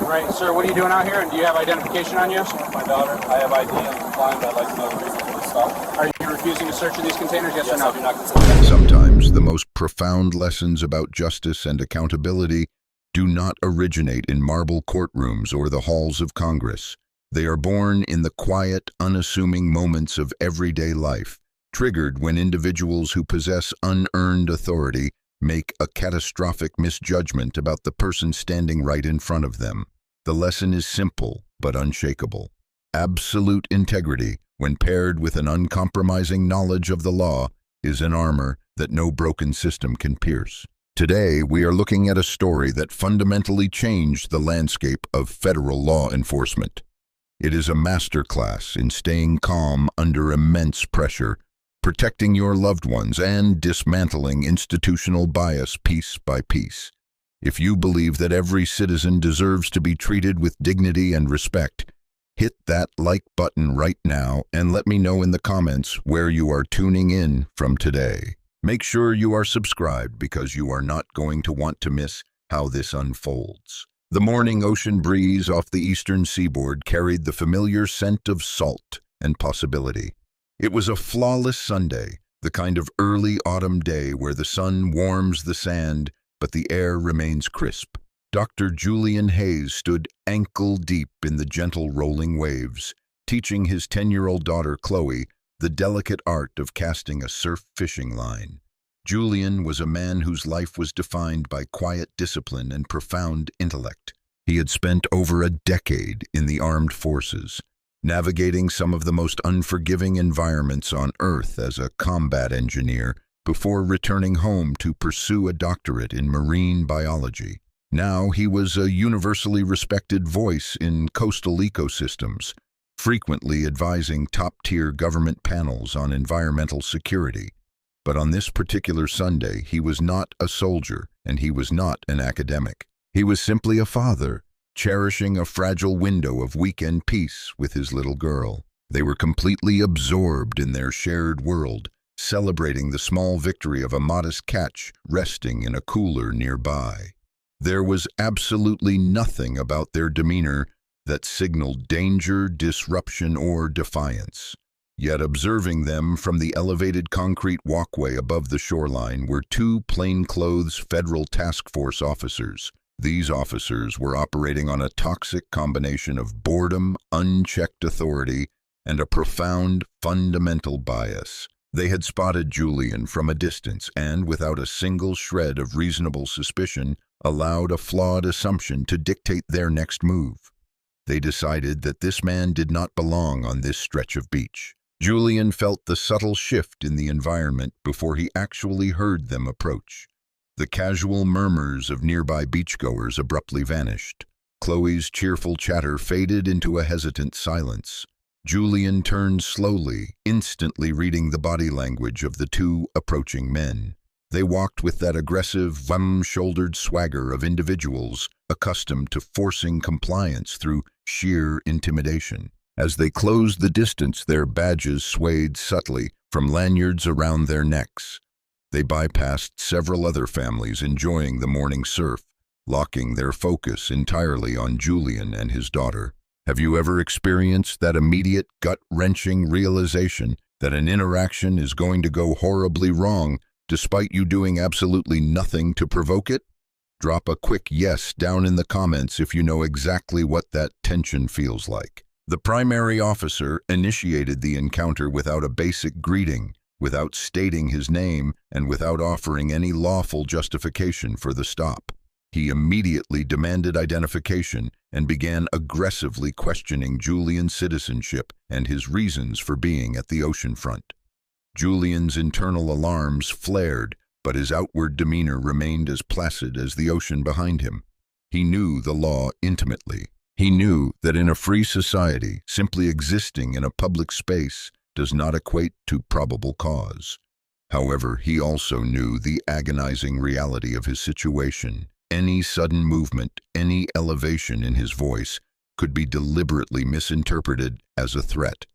Right, sir, what are you doing out here, and do you have identification on you? My daughter, I have ID, I'm complying, but I'd like to know the reason for the stop. Are you refusing to search of these containers, yes or no? I do not consider that. Sometimes the most profound lessons about justice and accountability do not originate in marble courtrooms or the halls of Congress. They are born in the quiet, unassuming moments of everyday life, triggered when individuals who possess unearned authority make a catastrophic misjudgment about the person standing right in front of them. The lesson is simple but unshakable. Absolute integrity, when paired with an uncompromising knowledge of the law, is an armor that no broken system can pierce. Today, we are looking at a story that fundamentally changed the landscape of federal law enforcement. It is a masterclass in staying calm under immense pressure, protecting your loved ones, and dismantling institutional bias piece by piece. If you believe that every citizen deserves to be treated with dignity and respect, hit that like button right now and let me know in the comments where you are tuning in from today. Make sure you are subscribed because you are not going to want to miss how this unfolds. The morning ocean breeze off the eastern seaboard carried the familiar scent of salt and possibility. It was a flawless Sunday, the kind of early autumn day where the sun warms the sand, but the air remains crisp. Dr. Julian Hayes stood ankle-deep in the gentle rolling waves, teaching his 10-year-old daughter Chloe the delicate art of casting a surf fishing line. Julian was a man whose life was defined by quiet discipline and profound intellect. He had spent over a decade in the armed forces, navigating some of the most unforgiving environments on Earth as a combat engineer before returning home to pursue a doctorate in marine biology. Now he was a universally respected voice in coastal ecosystems, frequently advising top-tier government panels on environmental security. But on this particular Sunday, he was not a soldier, and he was not an academic. He was simply a father, cherishing a fragile window of weekend peace with his little girl. They were completely absorbed in their shared world, celebrating the small victory of a modest catch resting in a cooler nearby. There was absolutely nothing about their demeanor that signaled danger, disruption, or defiance. Yet observing them from the elevated concrete walkway above the shoreline were two plainclothes federal task force officers. These officers were operating on a toxic combination of boredom, unchecked authority, and a profound, fundamental bias. They had spotted Julian from a distance and, without a single shred of reasonable suspicion, allowed a flawed assumption to dictate their next move. They decided that this man did not belong on this stretch of beach. Julian felt the subtle shift in the environment before he actually heard them approach. The casual murmurs of nearby beachgoers abruptly vanished. Chloe's cheerful chatter faded into a hesitant silence. Julian turned slowly, instantly reading the body language of the two approaching men. They walked with that aggressive, warm-shouldered swagger of individuals accustomed to forcing compliance through sheer intimidation. As they closed the distance, their badges swayed subtly from lanyards around their necks. They bypassed several other families enjoying the morning surf, locking their focus entirely on Julian and his daughter. Have you ever experienced that immediate, gut-wrenching realization that an interaction is going to go horribly wrong despite you doing absolutely nothing to provoke it? Drop a quick yes down in the comments if you know exactly what that tension feels like. The primary officer initiated the encounter without a basic greeting, without stating his name, and without offering any lawful justification for the stop. He immediately demanded identification and began aggressively questioning Julian's citizenship and his reasons for being at the oceanfront. Julian's internal alarms flared, but his outward demeanor remained as placid as the ocean behind him. He knew the law intimately. He knew that in a free society, simply existing in a public space does not equate to probable cause. However, he also knew the agonizing reality of his situation. Any sudden movement, any elevation in his voice could be deliberately misinterpreted as a threat.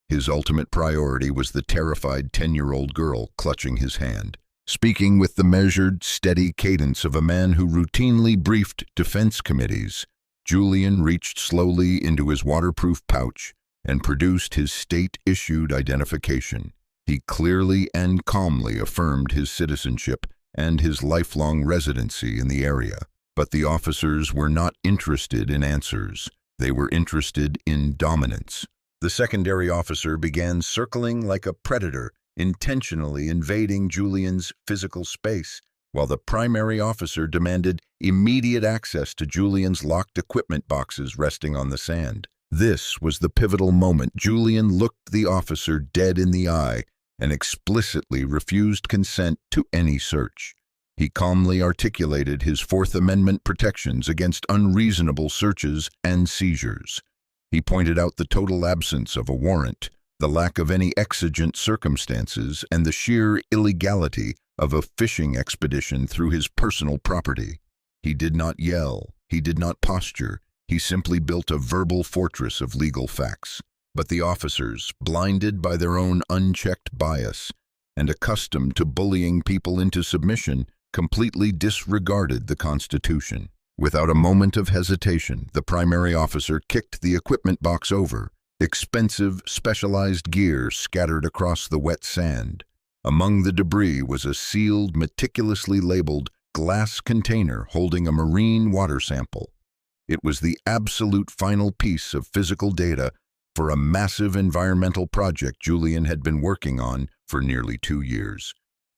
His ultimate priority was the terrified 10-year-old girl clutching his hand. Speaking with the measured, steady cadence of a man who routinely briefed defense committees, Julian reached slowly into his waterproof pouch and produced his state-issued identification. He clearly and calmly affirmed his citizenship and his lifelong residency in the area. But the officers were not interested in answers. They were interested in dominance. The secondary officer began circling like a predator, intentionally invading Julian's physical space, while the primary officer demanded immediate access to Julian's locked equipment boxes resting on the sand. This was the pivotal moment. Julian looked the officer dead in the eye and explicitly refused consent to any search. He calmly articulated his Fourth Amendment protections against unreasonable searches and seizures. He pointed out the total absence of a warrant, the lack of any exigent circumstances, and the sheer illegality of a fishing expedition through his personal property. He did not yell, he did not posture, he simply built a verbal fortress of legal facts. But the officers, blinded by their own unchecked bias and accustomed to bullying people into submission, completely disregarded the Constitution. Without a moment of hesitation, the primary officer kicked the equipment box over. Expensive, specialized gear scattered across the wet sand. Among the debris was a sealed, meticulously labeled glass container holding a marine water sample. It was the absolute final piece of physical data for a massive environmental project Julian had been working on for nearly 2 years.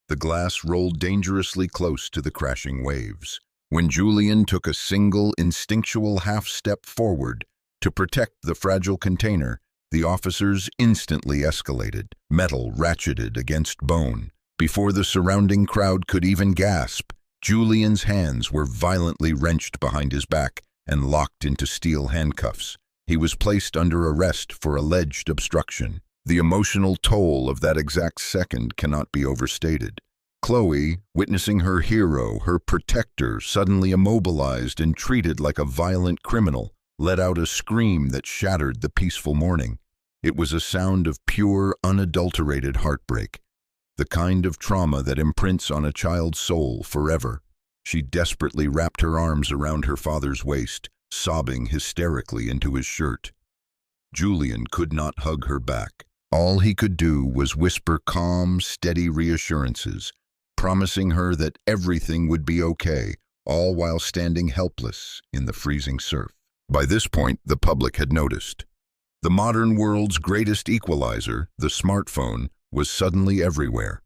The glass rolled dangerously close to the crashing waves. When Julian took a single, instinctual half-step forward to protect the fragile container, the officers instantly escalated, metal ratcheted against bone. Before the surrounding crowd could even gasp, Julian's hands were violently wrenched behind his back and locked into steel handcuffs. He was placed under arrest for alleged obstruction. The emotional toll of that exact second cannot be overstated. Chloe, witnessing her hero, her protector, suddenly immobilized and treated like a violent criminal, let out a scream that shattered the peaceful morning. It was a sound of pure, unadulterated heartbreak, the kind of trauma that imprints on a child's soul forever. She desperately wrapped her arms around her father's waist, sobbing hysterically into his shirt. Julian could not hug her back. All he could do was whisper calm, steady reassurances, promising her that everything would be okay, all while standing helpless in the freezing surf. By this point, the public had noticed. The modern world's greatest equalizer, the smartphone, was suddenly everywhere.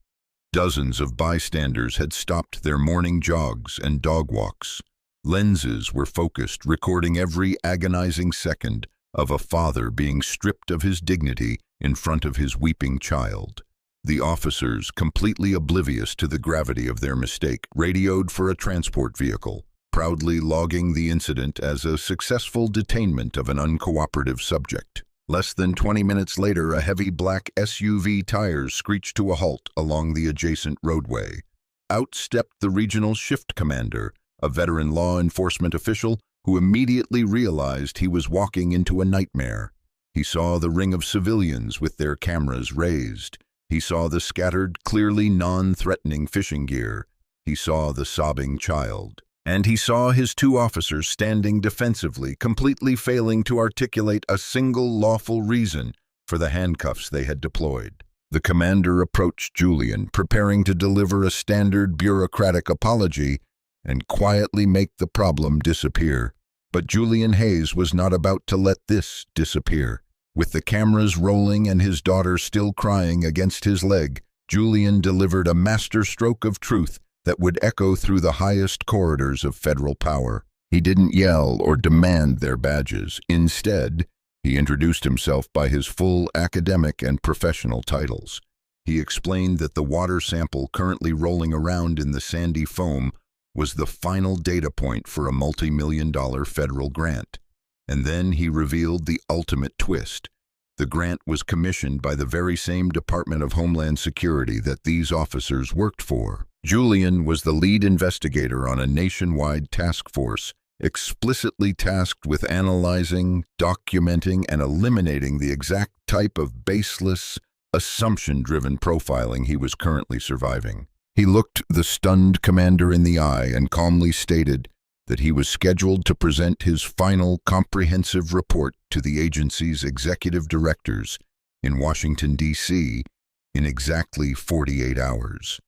Dozens of bystanders had stopped their morning jogs and dog walks. Lenses were focused, recording every agonizing second of a father being stripped of his dignity in front of his weeping child. The officers, completely oblivious to the gravity of their mistake, radioed for a transport vehicle, proudly logging the incident as a successful detainment of an uncooperative subject. Less than 20 minutes later, a heavy black SUV tires screeched to a halt along the adjacent roadway. Out stepped the regional shift commander, a veteran law enforcement official who immediately realized he was walking into a nightmare. He saw the ring of civilians with their cameras raised. He saw the scattered, clearly non-threatening fishing gear. He saw the sobbing child. And he saw his 2 officers standing defensively, completely failing to articulate a single lawful reason for the handcuffs they had deployed. The commander approached Julian, preparing to deliver a standard bureaucratic apology and quietly make the problem disappear. But Julian Hayes was not about to let this disappear. With the cameras rolling and his daughter still crying against his leg, Julian delivered a masterstroke of truth that would echo through the highest corridors of federal power. He didn't yell or demand their badges. Instead, he introduced himself by his full academic and professional titles. He explained that the water sample currently rolling around in the sandy foam was the final data point for a multi-million-dollar federal grant. And then he revealed the ultimate twist. The grant was commissioned by the very same Department of Homeland Security that these officers worked for. Julian was the lead investigator on a nationwide task force explicitly tasked with analyzing, documenting, and eliminating the exact type of baseless, assumption-driven profiling he was currently surviving. He looked the stunned commander in the eye and calmly stated that he was scheduled to present his final comprehensive report to the agency's executive directors in Washington, D.C., in exactly 48 hours.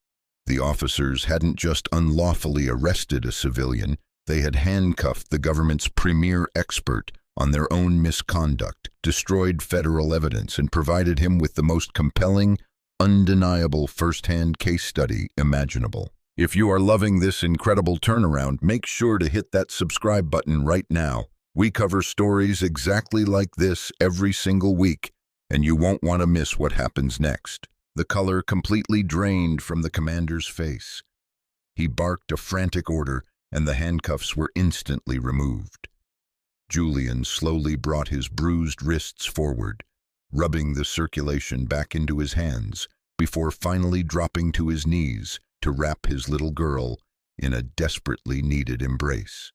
The officers hadn't just unlawfully arrested a civilian, they had handcuffed the government's premier expert on their own misconduct, destroyed federal evidence, and provided him with the most compelling, undeniable first-hand case study imaginable. If you are loving this incredible turnaround, make sure to hit that subscribe button right now. We cover stories exactly like this every single week, and you won't want to miss what happens next. The color completely drained from the commander's face. He barked a frantic order, and the handcuffs were instantly removed. Julian slowly brought his bruised wrists forward, rubbing the circulation back into his hands, before finally dropping to his knees to wrap his little girl in a desperately needed embrace.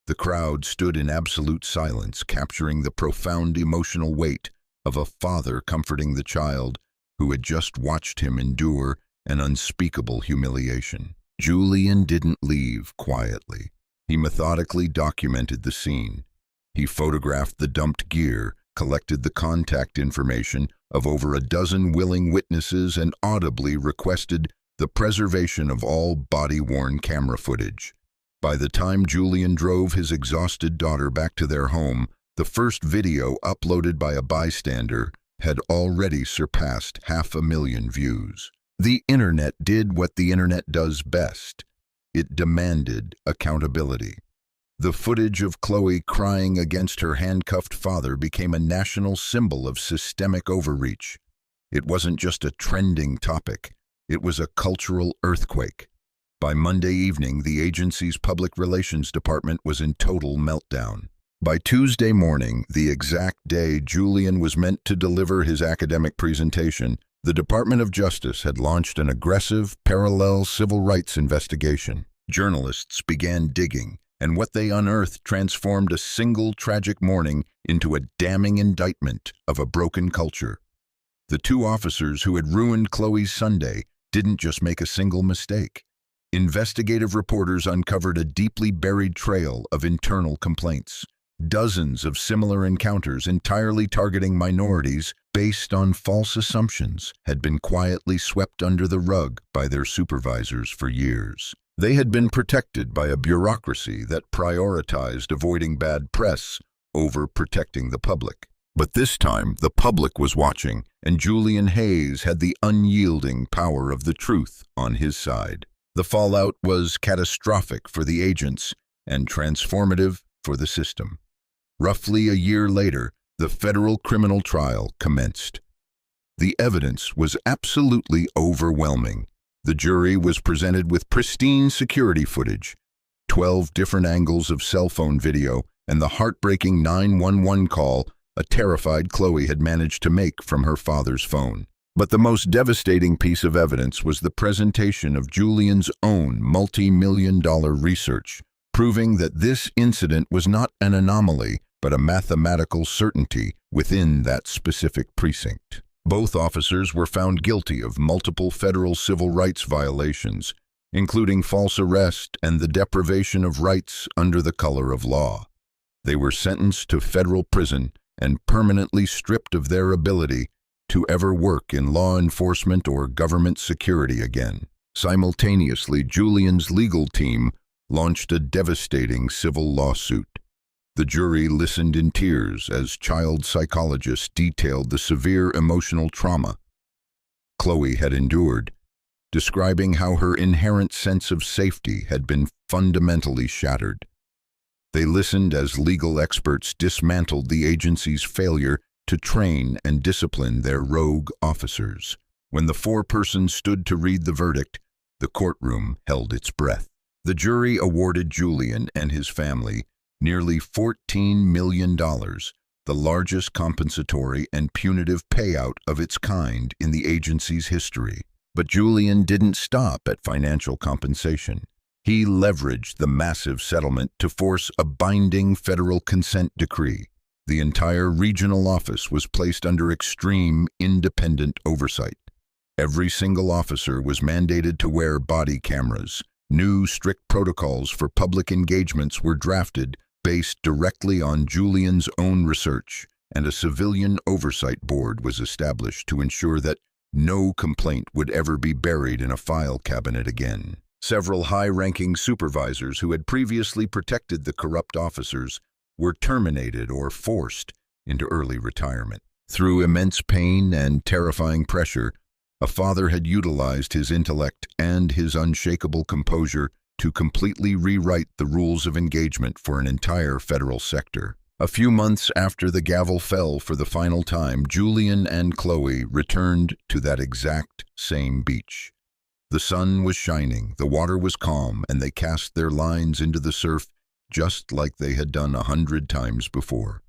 The crowd stood in absolute silence, capturing the profound emotional weight of a father comforting the child who had just watched him endure an unspeakable humiliation. Julian didn't leave quietly. He methodically documented the scene. He photographed the dumped gear, collected the contact information of over a dozen willing witnesses, and audibly requested the preservation of all body-worn camera footage. By the time Julian drove his exhausted daughter back to their home, the first video uploaded by a bystander had already surpassed 500,000 views. The internet did what the internet does best. It demanded accountability. The footage of Chloe crying against her handcuffed father became a national symbol of systemic overreach. It wasn't just a trending topic, it was a cultural earthquake. By Monday evening, the agency's public relations department was in total meltdown. By Tuesday morning, the exact day Julian was meant to deliver his academic presentation, the Department of Justice had launched an aggressive, parallel civil rights investigation. Journalists began digging, and what they unearthed transformed a single tragic morning into a damning indictment of a broken culture. The two officers who had ruined Chloe's Sunday didn't just make a single mistake. Investigative reporters uncovered a deeply buried trail of internal complaints. Dozens of similar encounters entirely targeting minorities based on false assumptions had been quietly swept under the rug by their supervisors for years. They had been protected by a bureaucracy that prioritized avoiding bad press over protecting the public. But this time, the public was watching, and Julian Hayes had the unyielding power of the truth on his side. The fallout was catastrophic for the agents and transformative for the system. Roughly a year later, the federal criminal trial commenced. The evidence was absolutely overwhelming. The jury was presented with pristine security footage, 12 different angles of cell phone video, and the heartbreaking 911 call a terrified Chloe had managed to make from her father's phone. But the most devastating piece of evidence was the presentation of Julian's own multi-million-dollar research, proving that this incident was not an anomaly, but a mathematical certainty within that specific precinct. Both officers were found guilty of multiple federal civil rights violations, including false arrest and the deprivation of rights under the color of law. They were sentenced to federal prison and permanently stripped of their ability to ever work in law enforcement or government security again. Simultaneously, Julian's legal team launched a devastating civil lawsuit. The jury listened in tears as child psychologists detailed the severe emotional trauma Chloe had endured, describing how her inherent sense of safety had been fundamentally shattered. They listened as legal experts dismantled the agency's failure to train and discipline their rogue officers. When the four-persons stood to read the verdict, the courtroom held its breath. The jury awarded Julian and his family nearly $14 million, the largest compensatory and punitive payout of its kind in the agency's history. But Julian didn't stop at financial compensation. He leveraged the massive settlement to force a binding federal consent decree. The entire regional office was placed under extreme independent oversight. Every single officer was mandated to wear body cameras, New strict protocols for public engagements were drafted based directly on Julian's own research, and a civilian oversight board was established to ensure that no complaint would ever be buried in a file cabinet again. Several high-ranking supervisors who had previously protected the corrupt officers were terminated or forced into early retirement. Through immense pain and terrifying pressure, a father had utilized his intellect and his unshakable composure to completely rewrite the rules of engagement for an entire federal sector. A few months after the gavel fell for the final time, Julian and Chloe returned to that exact same beach. The sun was shining, the water was calm, and they cast their lines into the surf just like they had done 100 times before.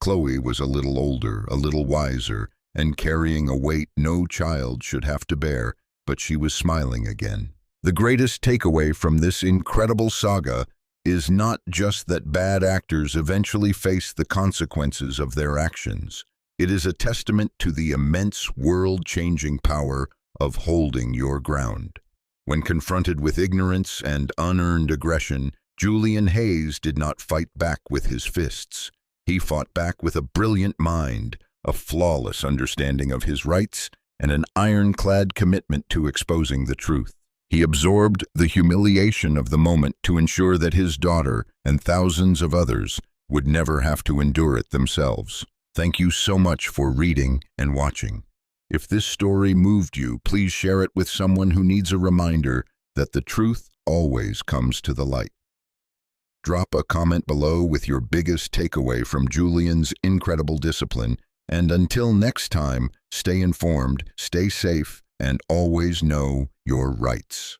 Chloe was a little older, a little wiser, and carrying a weight no child should have to bear, but she was smiling again. The greatest takeaway from this incredible saga is not just that bad actors eventually face the consequences of their actions. It is a testament to the immense world-changing power of holding your ground. When confronted with ignorance and unearned aggression, Julian Hayes did not fight back with his fists. He fought back with a brilliant mind, a flawless understanding of his rights, and an ironclad commitment to exposing the truth. He absorbed the humiliation of the moment to ensure that his daughter and thousands of others would never have to endure it themselves. Thank you so much for reading and watching. If this story moved you, please share it with someone who needs a reminder that the truth always comes to the light. Drop a comment below with your biggest takeaway from Julian's incredible discipline, and until next time, stay informed, stay safe, and always know your rights.